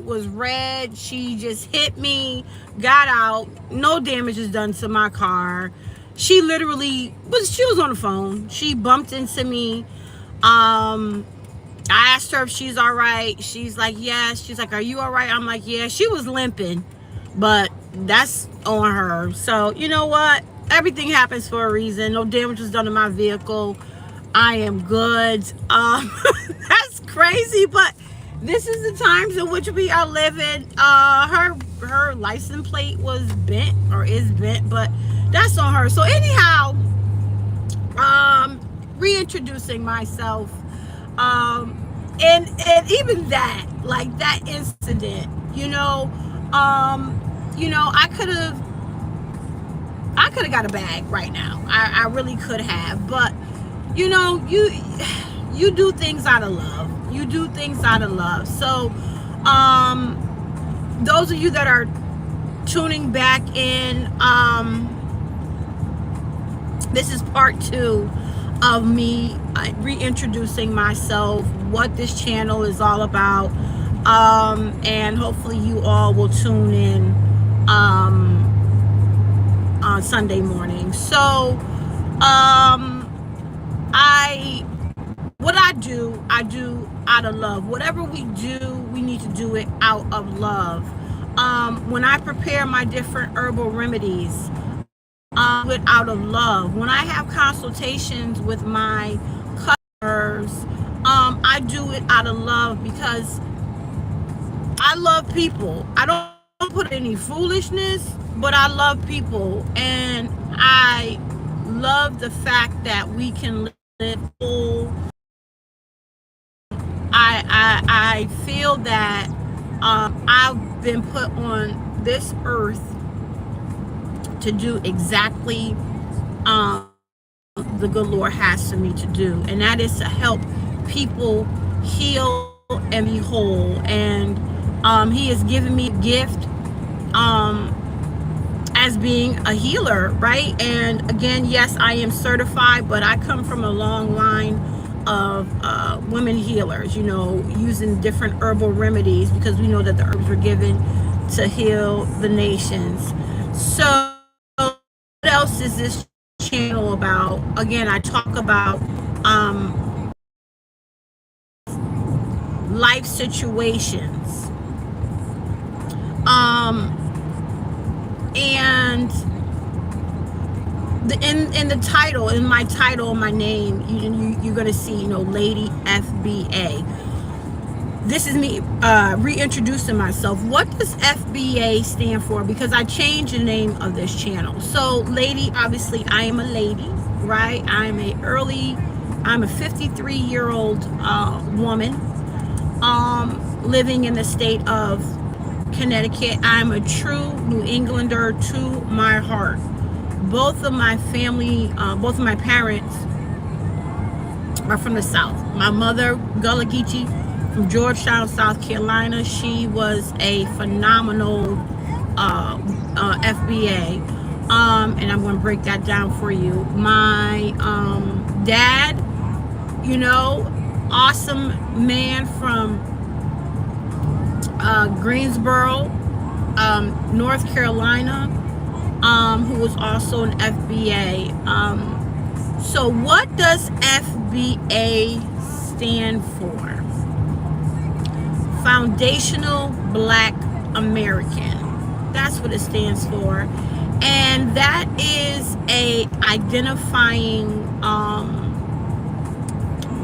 light was red. She just hit me, got out. No damage is done to my car. She literally she was on the phone. She bumped into me. I asked her if she's all right. She's like, yes. She's like, are you all right? I'm like, yeah. She was limping, but that's on her. So you know what? Everything happens for a reason. No damage was done to my vehicle. I am good. That's crazy, but this is the times in which we are living. Her license plate was bent or is bent, but that's on her. So anyhow, reintroducing myself, and even that, like that incident, I could have got a bag right now. I really could have, but you do things out of love. You do things out of love. So, those of you that are tuning back in, this is part 2 of me reintroducing myself, what this channel is all about, and hopefully you all will tune in on Sunday morning. So, I do out of love. Whatever we do, we need to do it out of love. When I prepare my different herbal remedies, it out of love. When I have consultations with my customers, I do it out of love because I love people. I don't put any foolishness, but I love people, and I love the fact that we can live full. I feel that I've been put on this earth to do exactly the good Lord has for me to do, and that is to help people heal and be whole. And He has given me a gift as being a healer, right? And again, yes, I am certified, but I come from a long line of women healers, using different herbal remedies, because we know that the herbs were given to heal the nations. So what else is this channel about? Again, I talk about life situations, and in the title, in my title, my name, you're gonna see, Lady FBA. This is me reintroducing myself. What does FBA stand for? Because I changed the name of this channel. So lady, obviously I am a lady, right? I'm a 53-year-old woman living in the state of Connecticut. I'm a true New Englander to my heart. Both of my family, both of my parents are from the South. My mother, Gullah Geechee, from Georgetown, South Carolina. She was a phenomenal FBA, and I'm going to break that down for you. My dad, awesome man from Greensboro, North Carolina, who was also an FBA. So what does FBA stand for? Foundational Black American. That's what it stands for. And that is a identifying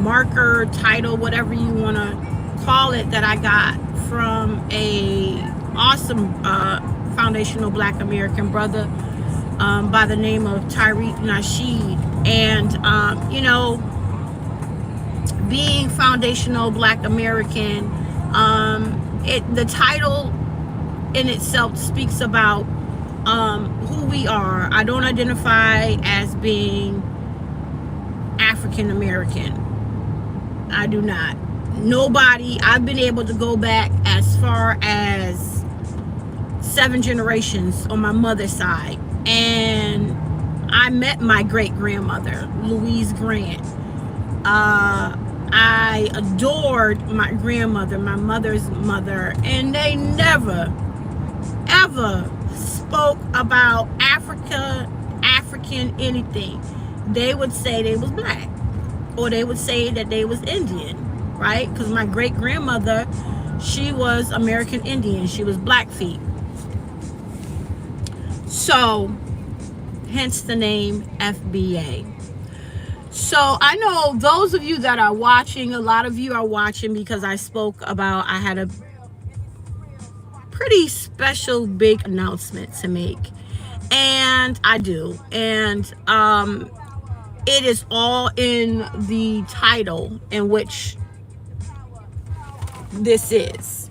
marker, title, whatever you want to call it, that I got from a awesome foundational Black American brother by the name of Tariq Nasheed. And being foundational Black American, the title in itself speaks about who we are. I don't identify as being African American. I do not. Nobody. I've been able to go back as far as 7 generations on my mother's side, and I met my great grandmother, Louise Grant, I adored my grandmother, my mother's mother, and they never, ever spoke about African anything. They would say they was black, or they would say that they was Indian, right? Because my great grandmother, she was American Indian. She was Blackfeet. So, hence the name FBA. So I know those of you that are watching, a lot of you are watching because I had a pretty special big announcement to make. And I do. And it is all in the title in which this is.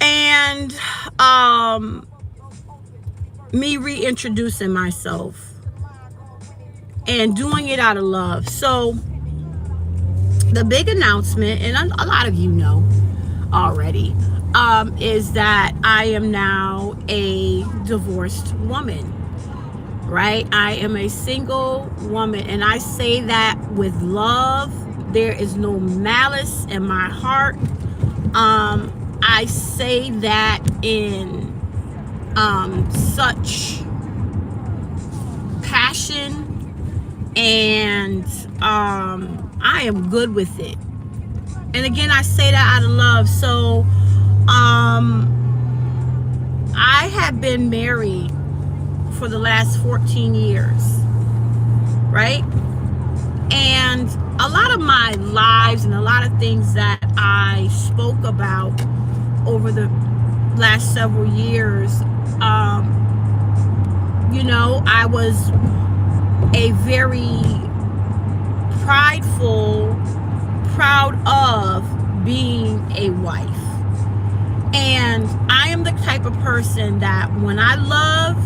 And me reintroducing myself and doing it out of love. So the big announcement, and a lot of you know already, is that I am now a divorced woman, right? I am a single woman, and I say that with love. There is no malice in my heart. I say that in such passion, and I am good with it. And again, I say that out of love. So I have been married for the last 14 years, right? And a lot of my lives and a lot of things that I spoke about over the last several years, you know, I was a very proud of being a wife. And I am the type of person that when I love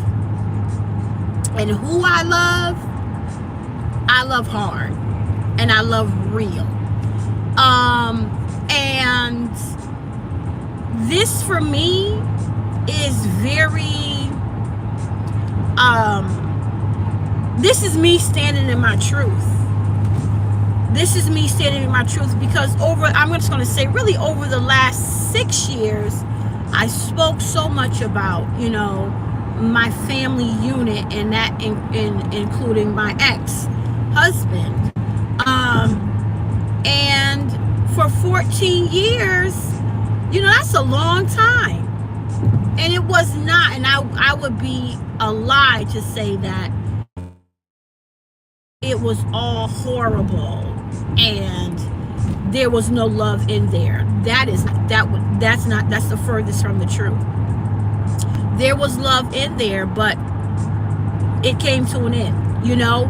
and who I love hard and I love real. And this for me is very, this is me standing in my truth. This is me standing in my truth because I'm just going to say really over the last 6 years, I spoke so much about, you know, my family unit, and that including my ex-husband. And for 14 years, you know, that's a long time. And it was not, and I would be a lie to say that it was all horrible and there was no love in there. That's the furthest from the truth. There was love in there, but it came to an end. You know,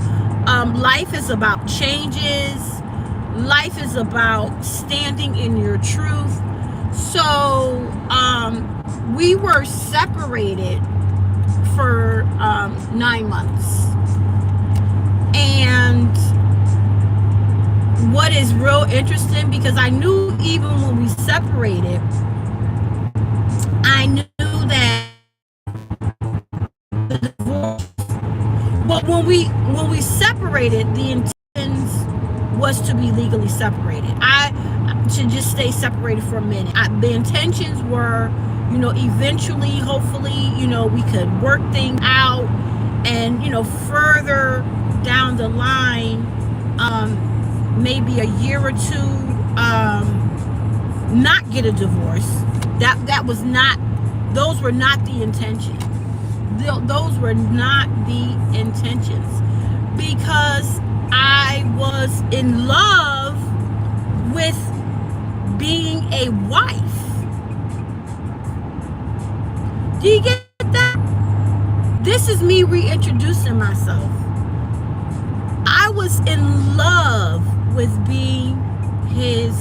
life is about changes. Life is about standing in your truth. So we were separated for 9 months. And what is real interesting, because I knew even when we separated, I knew that the divorce, but when we separated, the intentions was to be legally separated. I should just stay separated for a minute. The intentions were, you know, eventually, hopefully, you know, we could work things out, and, you know, further down the line, maybe a year or two, not get a divorce. That was not, those were not the intentions. Those were not the intentions, because I was in love with being a wife. Do you get that? This is me reintroducing myself. I was in love with being his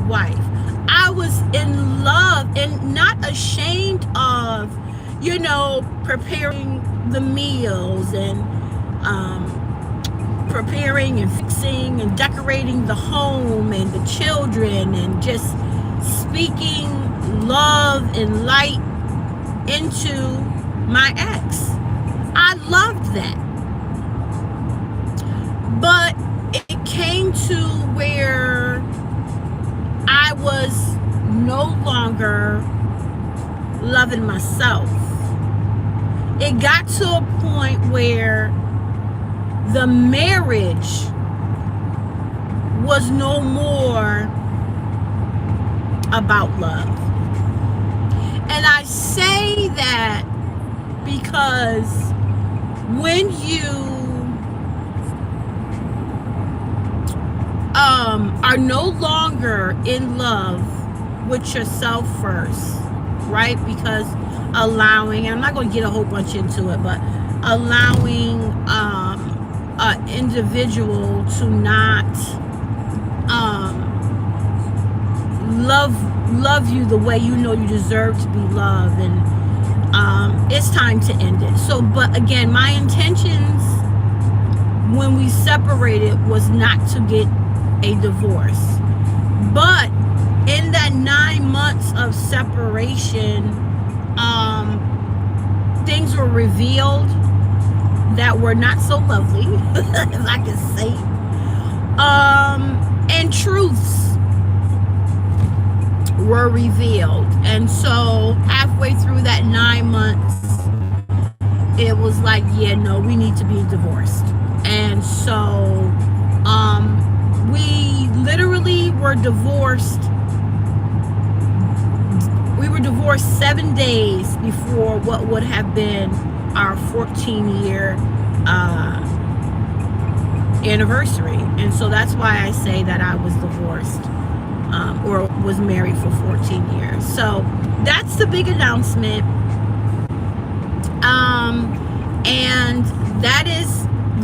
wife. I was in love and not ashamed of, you know, preparing the meals and preparing and fixing and decorating the home and the children, and just speaking love and light into my ex. I loved that. But it came getting to where I was no longer loving myself. It got to a point where the marriage was no more about love. And I say that because when you are no longer in love with yourself first, right? Because allowing, and I'm not going to get a whole bunch into it, but allowing an individual to not love you the way you know you deserve to be loved, and it's time to end it. So, but again, my intentions when we separated was not to get a divorce, but in that 9 months of separation, things were revealed that were not so lovely, as I can say, and truths were revealed. And so halfway through that 9 months, it was like, yeah, no, we need to be divorced. And so we literally were divorced. We were divorced 7 days before what would have been our 14-year anniversary. And so that's why I say that I was divorced or was married for 14 years. So that's the big announcement. And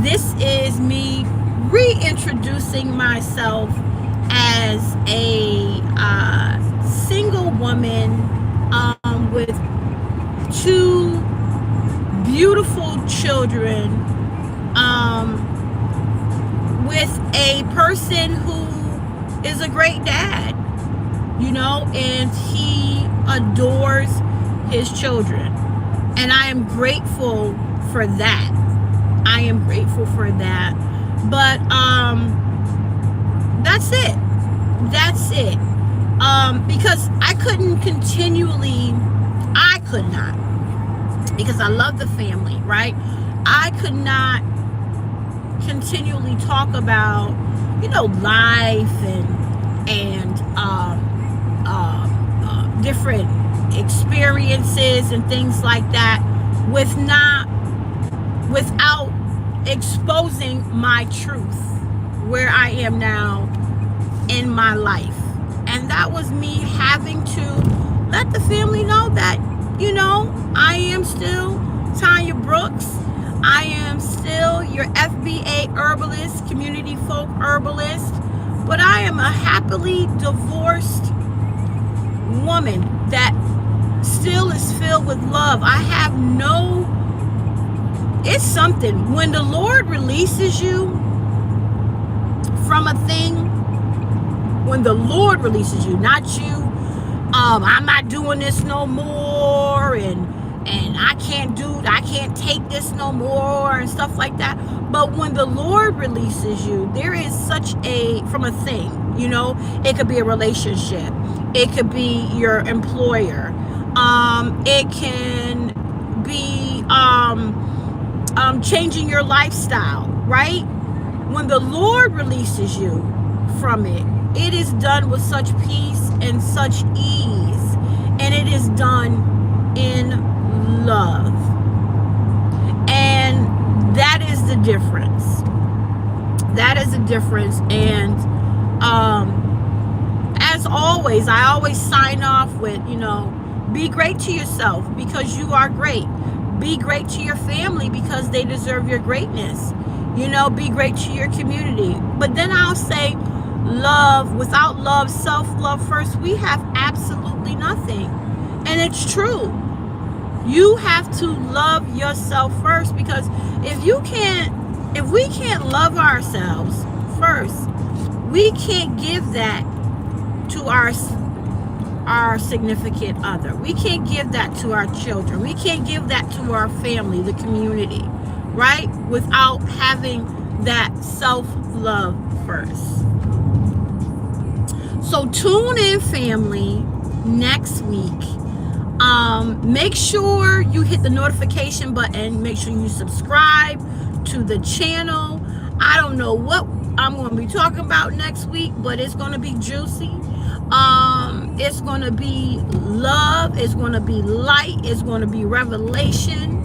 this is me reintroducing myself as a single woman with 2 beautiful children, with a person who is a great dad, you know, and he adores his children. And I am grateful for that. I am grateful for that. But that's it. That's it. Because I couldn't continually, I could not, because I love the family, right? I could not continually talk about, you know, life and different experiences and things like that without exposing my truth, where I am now in my life. And that was me having to let the family know that, you know, I am still Tayna Brooks. I am still your FBA herbalist, community folk herbalist, but I am a happily divorced woman that still is filled with love. I have no, it's something when the Lord releases you from a thing, when the Lord releases you, not you, I'm not doing this no more, and I can't take this no more, and stuff like that. But when the Lord releases you, there is such a, from a thing, you know, it could be a relationship, it could be your employer, it can be changing your lifestyle, right? When the Lord releases you from it, it is done with such peace and such ease, and it is done in love. And that is the difference. That is the difference. And as always, I always sign off with, you know, be great to yourself because you are great. Be great to your family because they deserve your greatness. You know, be great to your community. But then I'll say, love, without love, self-love first, we have absolutely nothing. And it's true. You have to love yourself first, because if we can't love ourselves first, we can't give that to our significant other. We can't give that to our children. We can't give that to our family, the community, right? Without having that self-love first. So tune in, family, next week. Make sure you hit the notification button. Make sure you subscribe to the channel. I don't know what I'm going to be talking about next week, but it's going to be juicy. It's going to be love. It's going to be light. It's going to be revelation.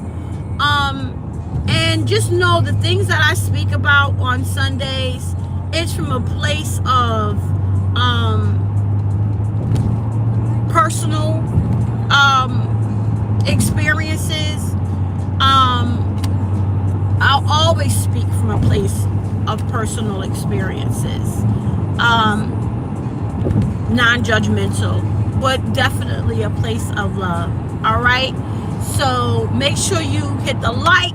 And just know the things that I speak about on Sundays, it's from a place of personal experiences. I'll always speak from a place of personal experiences, non-judgmental, but definitely a place of love. All right, so make sure you hit the like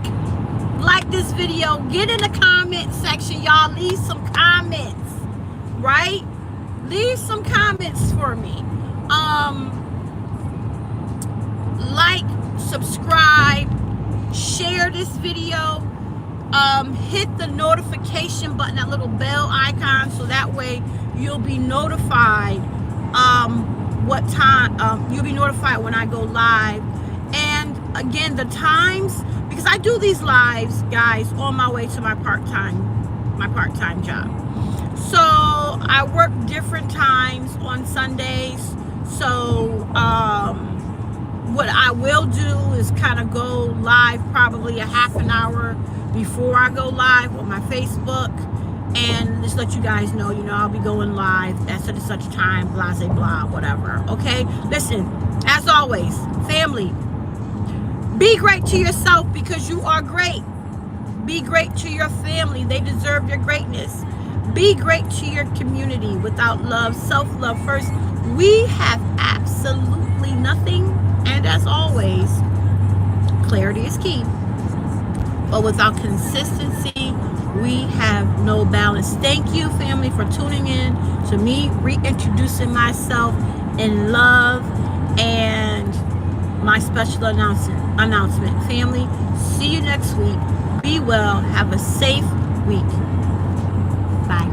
this video, get in the comment section, y'all. Leave some comments, right? Leave some comments for me. Like, subscribe, share this video, hit the notification button, that little bell icon, so that way you'll be notified what time you'll be notified when I go live. And again, the times, because I do these lives, guys, on my way to my part-time job. So I work different times on Sundays. So what I will do is kind of go live probably a half an hour before I go live on my Facebook, and just let you guys know, I'll be going live at such and such time, blah, blah, blah, whatever. Okay, listen, as always, family, be great to yourself because you are great. Be great to your family. They deserve your greatness. Be great to your community. Without love, self-love first, we have absolutely nothing. And as always, clarity is key. But without consistency, we have no balance. Thank you, family, for tuning in to me reintroducing myself in love and my special announcement. Family, see you next week. Be well. Have a safe week. Bye.